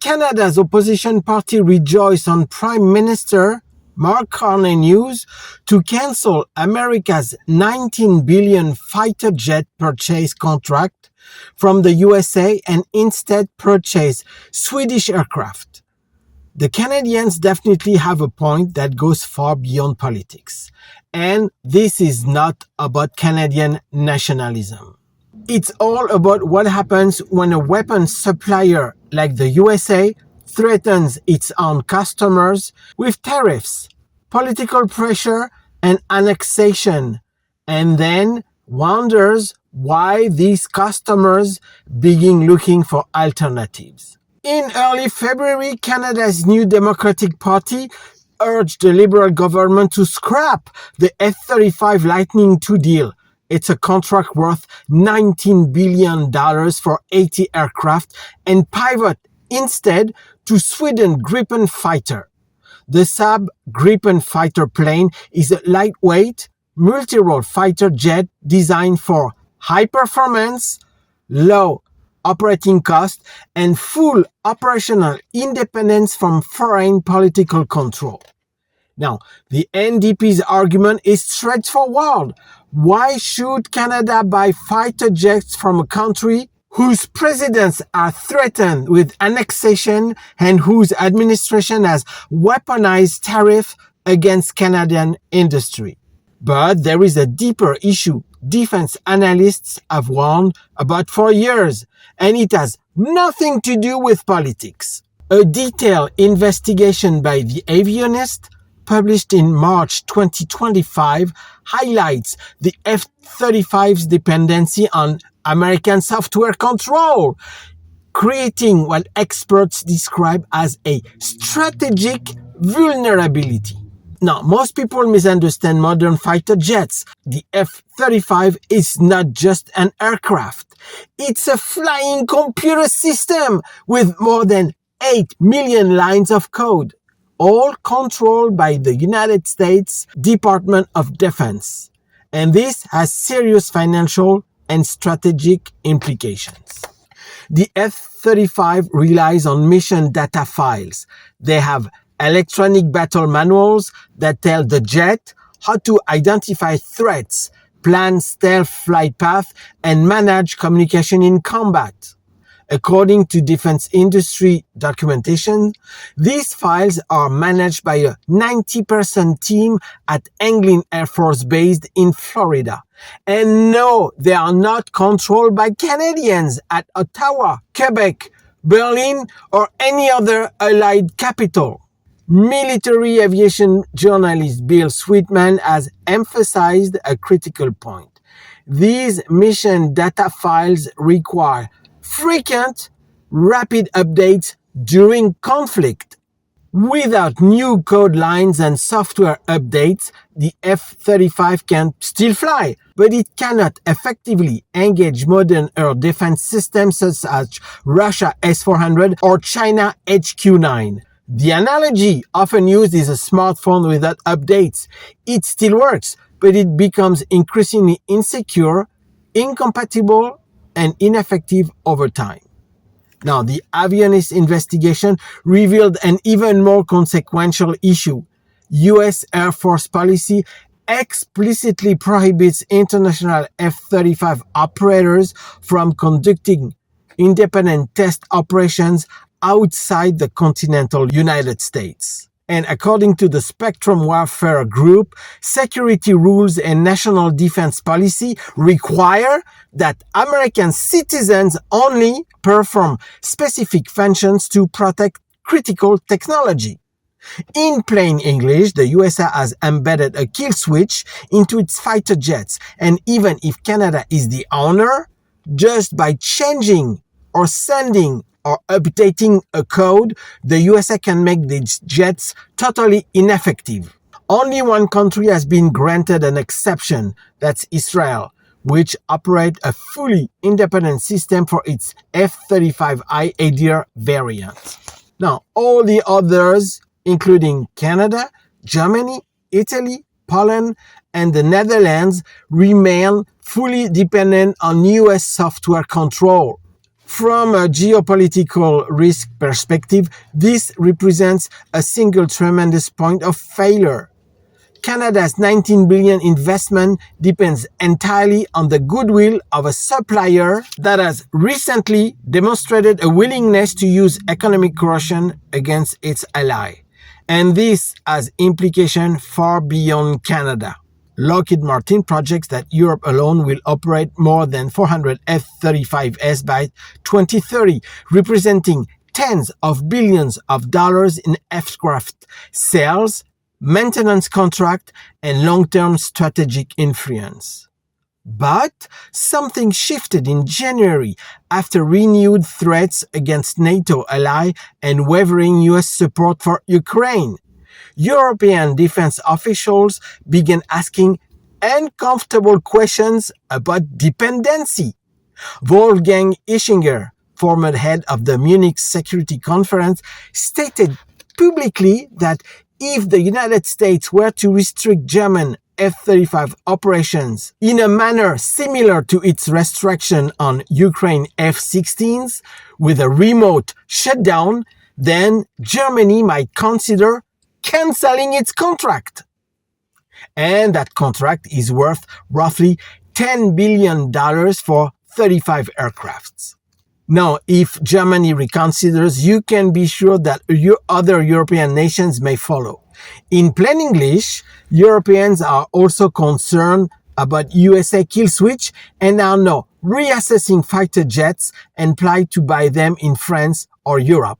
Canada's opposition party rejoiced on Prime Minister Mark Carney news to cancel America's $19 billion fighter jet purchase contract from the USA and instead purchase Swedish aircraft. The Canadians definitely have a point that goes far beyond politics. And this is not about Canadian nationalism. It's all about what happens when a weapons supplier like the USA threatens its own customers with tariffs, political pressure, and annexation, and then wonders why these customers begin looking for alternatives. In early February, Canada's New Democratic Party urged the Liberal government to scrap the F-35 Lightning II deal. It's a contract worth $19 billion for 80 aircraft and pivot instead to Sweden Gripen fighter. The Saab Gripen fighter plane is a lightweight, multi-role fighter jet designed for high performance, low operating cost, and full operational independence from foreign political control. Now, the NDP's argument is straightforward. Why should Canada buy fighter jets from a country whose presidents are threatened with annexation and whose administration has weaponized tariffs against Canadian industry? But there is a deeper issue defense analysts have warned about for years, and it has nothing to do with politics. A detailed investigation by The Avianist, published in March 2025, highlights the F-35's dependency on American software control, creating what experts describe as a strategic vulnerability. Now, most people misunderstand modern fighter jets. The F-35 is not just an aircraft. It's a flying computer system with more than 8 million lines of code, all controlled by the United States Department of Defense. And this has serious financial and strategic implications. The F-35 relies on mission data files. They have electronic battle manuals that tell the jet how to identify threats, plan stealth flight path, and manage communication in combat. According to defense industry documentation, these files are managed by a 90% team at Englin Air Force Base in Florida. And no, they are not controlled by Canadians at Ottawa, Quebec, Berlin, or any other allied capital. Military aviation journalist Bill Sweetman has emphasized a critical point. These mission data files require frequent, rapid updates during conflict. Without new code lines and software updates, the F-35 can still fly, but it cannot effectively engage modern air defense systems such as Russia S-400 or China HQ-9. The analogy often used is a smartphone without updates. It still works, but it becomes increasingly insecure, incompatible, and ineffective over time. Now, the Avianist investigation revealed an even more consequential issue. U.S. Air Force policy explicitly prohibits international F-35 operators from conducting independent test operations outside the continental United States. And according to the Spectrum Warfare Group, security rules and national defense policy require that American citizens only perform specific functions to protect critical technology. In plain English, the USA has embedded a kill switch into its fighter jets, and even if Canada is the owner, just by changing or sending or updating a code, the USA can make these jets totally ineffective. Only one country has been granted an exception, that's Israel, which operates a fully independent system for its F-35I Adir variant. Now, all the others, including Canada, Germany, Italy, Poland, and the Netherlands, remain fully dependent on US software control. From a geopolitical risk perspective, this represents a single tremendous point of failure. Canada's $19 billion investment depends entirely on the goodwill of a supplier that has recently demonstrated a willingness to use economic coercion against its ally. And this has implications far beyond Canada. Lockheed Martin projects that Europe alone will operate more than 400 F-35s by 2030, representing tens of billions of dollars in aircraft sales, maintenance contract, and long-term strategic influence. But something shifted in January after renewed threats against NATO ally and wavering US support for Ukraine. European defense officials began asking uncomfortable questions about dependency. Wolfgang Ischinger, former head of the Munich Security Conference, stated publicly that if the United States were to restrict German F-35 operations in a manner similar to its restriction on Ukraine F-16s with a remote shutdown, then Germany might consider canceling its contract. And that contract is worth roughly $10 billion for 35 aircrafts. Now, if Germany reconsiders, you can be sure that other European nations may follow. In plain English, Europeans are also concerned about USA kill switch and are now reassessing fighter jets and plan to buy them in France or Europe.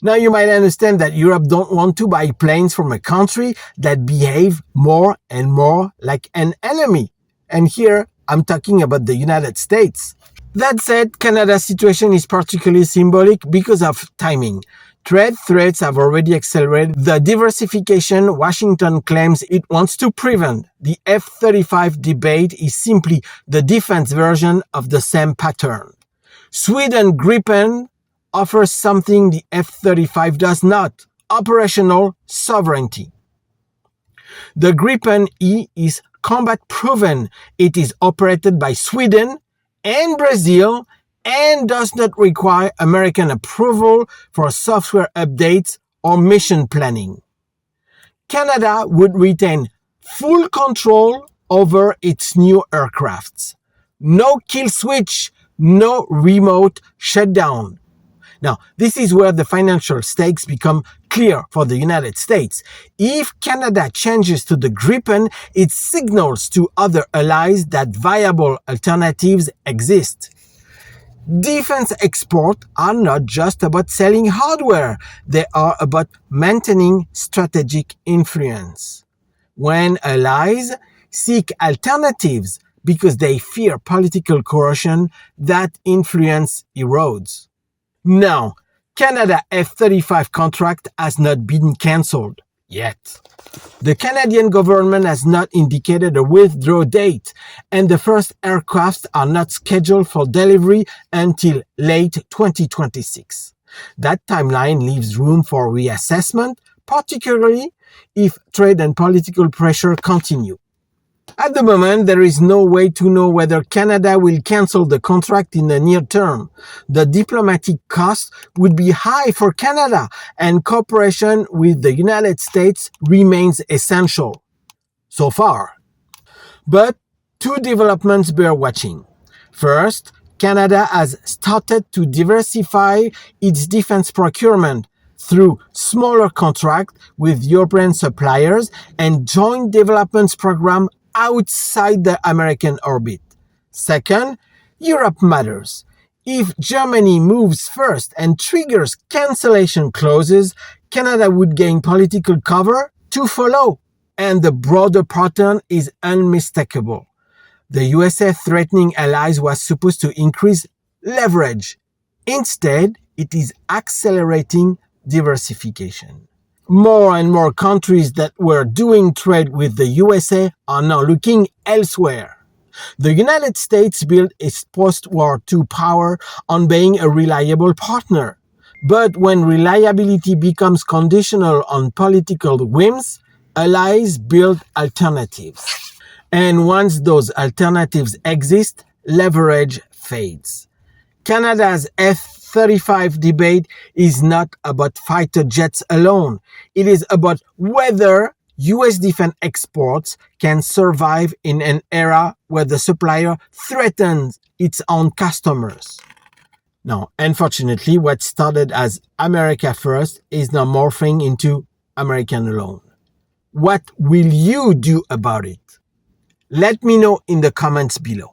Now you might understand that Europe don't want to buy planes from a country that behave more and more like an enemy. And here I'm talking about the United States. That said, Canada's situation is particularly symbolic because of timing. Trade threats have already accelerated the diversification Washington claims it wants to prevent. The F-35 debate is simply the defense version of the same pattern. Swedish Gripen offers something the F-35 does not: operational sovereignty. The Gripen E is combat-proven. It is operated by Sweden and Brazil and does not require American approval for software updates or mission planning. Canada would retain full control over its new aircrafts. No kill switch, no remote shutdown. Now, this is where the financial stakes become clear for the United States. If Canada changes to the Gripen, it signals to other allies that viable alternatives exist. Defense exports are not just about selling hardware, they are about maintaining strategic influence. When allies seek alternatives because they fear political coercion, that influence erodes. Now, Canada F-35 contract has not been cancelled yet. The Canadian government has not indicated a withdrawal date, and the first aircraft are not scheduled for delivery until late 2026. That timeline leaves room for reassessment, particularly if trade and political pressure continue. At the moment, there is no way to know whether Canada will cancel the contract in the near term. The diplomatic cost would be high for Canada, and cooperation with the United States remains essential. So far. But two developments bear watching. First, Canada has started to diversify its defense procurement through smaller contracts with European suppliers and joint development programs outside the American orbit. Second, Europe matters. If Germany moves first and triggers cancellation clauses, Canada would gain political cover to follow, and the broader pattern is unmistakable. The USA threatening allies was supposed to increase leverage. Instead, it is accelerating diversification. More and more countries that were doing trade with the USA are now looking elsewhere. The United States built its post-War II power on being a reliable partner. But when reliability becomes conditional on political whims, allies build alternatives. And once those alternatives exist, leverage fades. Canada's F-35 debate is not about fighter jets alone. It is about whether US defense exports can survive in an era where the supplier threatens its own customers. Now, unfortunately, what started as America First is now morphing into American Alone. What will you do about it? Let me know in the comments below.